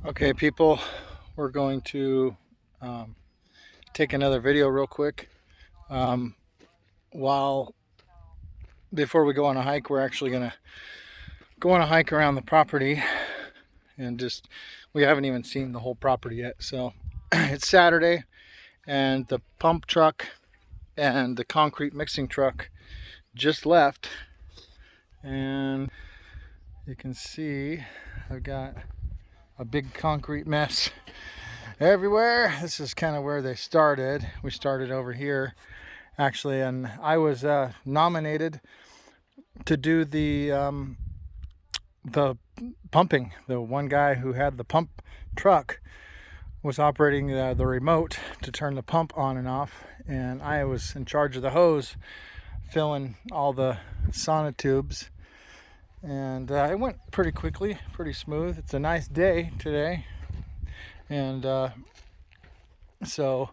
Okay, people, we're going to take another video real quick. Um, while Before we go on a hike, we're actually going to go on a hike around the property and we haven't even seen the whole property yet. So it's Saturday, and the pump truck and the concrete mixing truck just left, and you can see I've got a big concrete mess everywhere. This is kind of where they started. We started over here actually, and I was nominated to do the pumping. The one guy who had the pump truck was operating the remote to turn the pump on and off, and I was in charge of the hose, filling all the sonotubes, and it went pretty quickly, pretty smooth. It's a nice day today, and so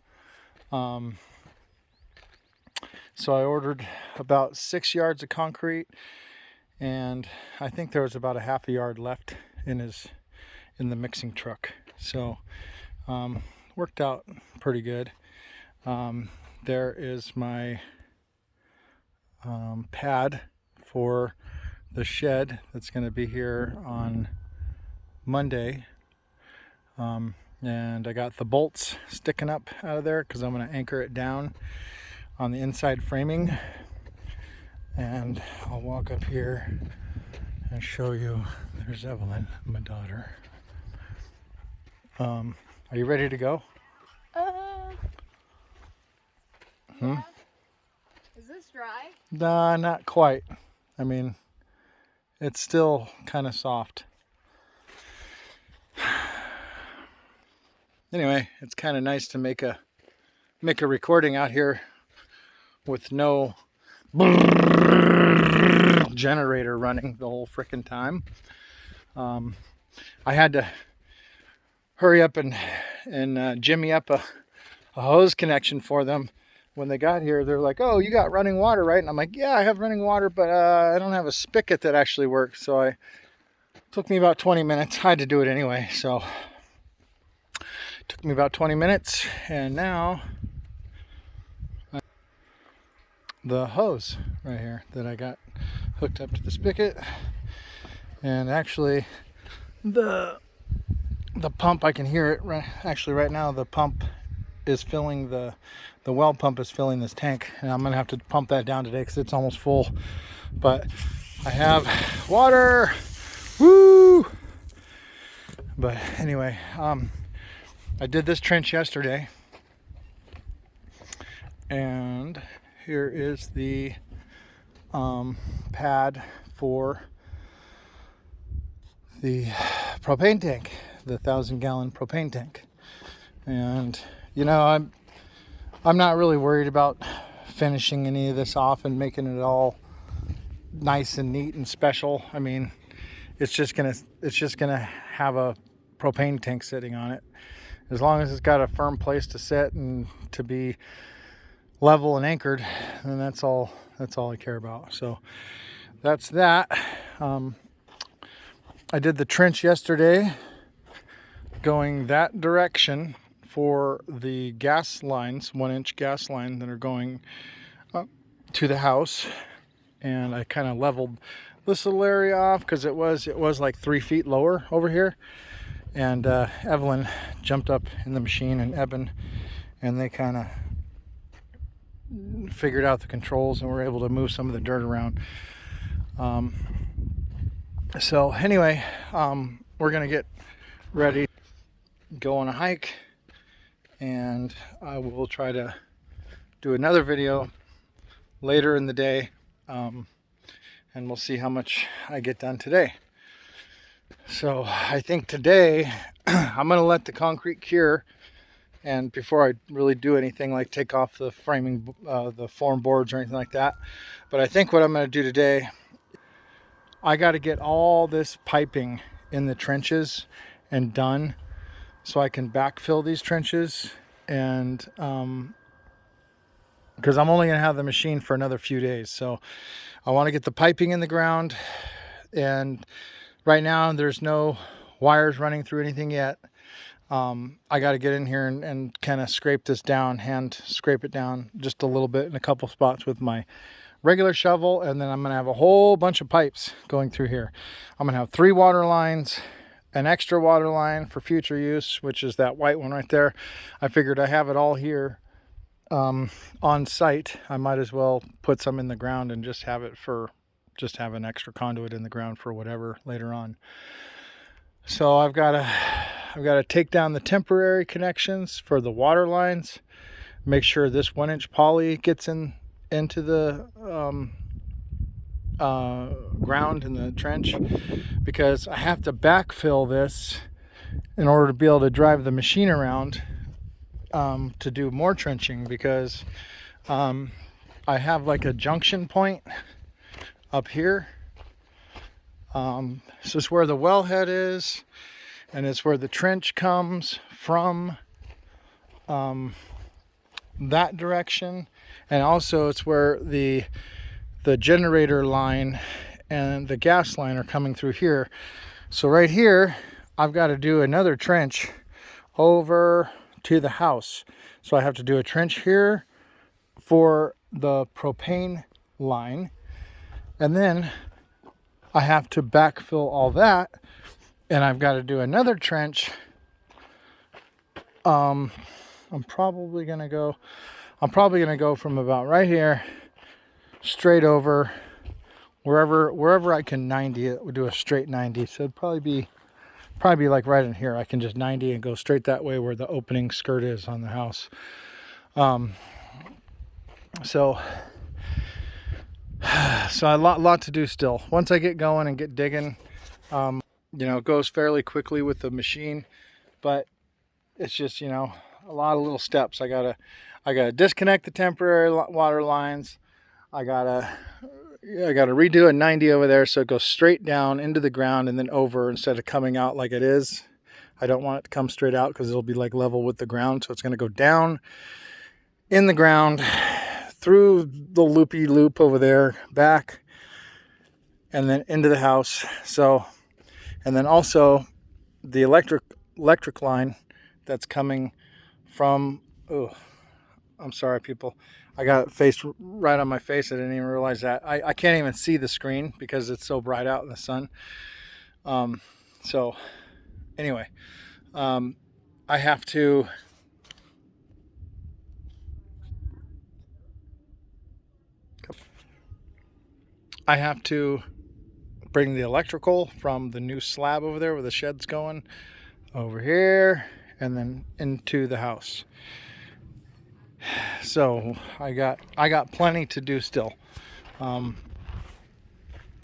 I ordered about 6 yards of concrete, and I think there was about a half a yard left in the mixing truck. So worked out pretty good. There is my pad for the shed that's going to be here on Monday. And I got the bolts sticking up out of there because I'm going to anchor it down on the inside framing. And I'll walk up here and show you. There's Evelyn, my daughter. Are you ready to go? Yeah. Is this dry? Nah, not quite. I mean, it's still kind of soft. Anyway, it's kind of nice to make a recording out here with no generator running the whole frickin' time. I had to hurry up and jimmy up a hose connection for them. When they got here, they're like, "Oh, you got running water, right?" And I'm like, "Yeah, I have running water, but I don't have a spigot that actually works." So it took me about 20 minutes. I had to do it anyway, so it took me about 20 minutes, and now the hose right here that I got hooked up to the spigot, and actually the pump, I can hear it right now. The pump is filling the well pump is filling this tank, and I'm gonna have to pump that down today because it's almost full. But I have water. Woo! But anyway, I did this trench yesterday, and here is the pad for the propane tank, the 1,000-gallon propane tank. And you know, I'm not really worried about finishing any of this off and making it all nice and neat and special. I mean, it's just gonna have a propane tank sitting on it. As long as it's got a firm place to sit and to be level and anchored, then that's all I care about. So that's that. I did the trench yesterday going that direction for the gas lines, 1-inch gas line that are going up to the house, and I kind of leveled this little area off because it was like 3 feet lower over here. And Evelyn jumped up in the machine, and Eben, and they kind of figured out the controls and were able to move some of the dirt around. So anyway, we're gonna get ready, go on a hike, and I will try to do another video later in the day, and we'll see how much I get done today. So I think today I'm gonna let the concrete cure, and before I really do anything like take off the framing, the form boards or anything like that. But I think what I'm gonna do today, I got to get all this piping in the trenches and done so I can backfill these trenches, and because I'm only going to have the machine for another few days. So I want to get the piping in the ground, and right now there's no wires running through anything yet. I got to get in here and kind of scrape this down, hand scrape it down just a little bit in a couple spots with my regular shovel, and then I'm going to have a whole bunch of pipes going through here. I'm going to have 3 water lines, an extra water line for future use, which is that white one right there. I figured I have it all here on site. I might as well put some in the ground and just have an extra conduit in the ground for whatever later on. So I've got to take down the temporary connections for the water lines, make sure this 1-inch poly gets into the ground in the trench, because I have to backfill this in order to be able to drive the machine around to do more trenching, because I have like a junction point up here. This is where the wellhead is, and it's where the trench comes from that direction, and also it's where the generator line and the gas line are coming through here. So right here I've got to do another trench over to the house. So I have to do a trench here for the propane line, and then I have to backfill all that, and I've got to do another trench. I'm probably gonna go from about right here straight over wherever I can 90 it. We'll do a straight 90. So it'd probably be like in here. I can just 90 and go straight that way where the opening skirt is on the house. So a lot to do still. Once I get going and get digging, it goes fairly quickly with the machine, but it's just, a lot of little steps. I gotta disconnect the temporary water lines. I gotta redo a 90 over there so it goes straight down into the ground and then over instead of coming out like it is. I don't want it to come straight out because it'll be like level with the ground. So it's going to go down in the ground, through the loopy loop over there, back, and then into the house. So, and then also the electric line that's coming from, I'm sorry people, I got it faced right on my face. I didn't even realize that. I can't even see the screen because it's so bright out in the sun. So anyway, I have to bring the electrical from the new slab over there where the shed's going over here and then into the house. So I got plenty to do still.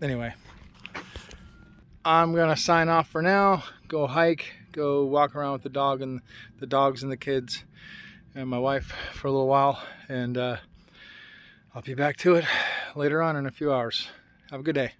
Anyway, I'm gonna sign off for now. Go hike, go walk around with the dog and the dogs and the kids and my wife for a little while, and I'll be back to it later on in a few hours. Have a good day.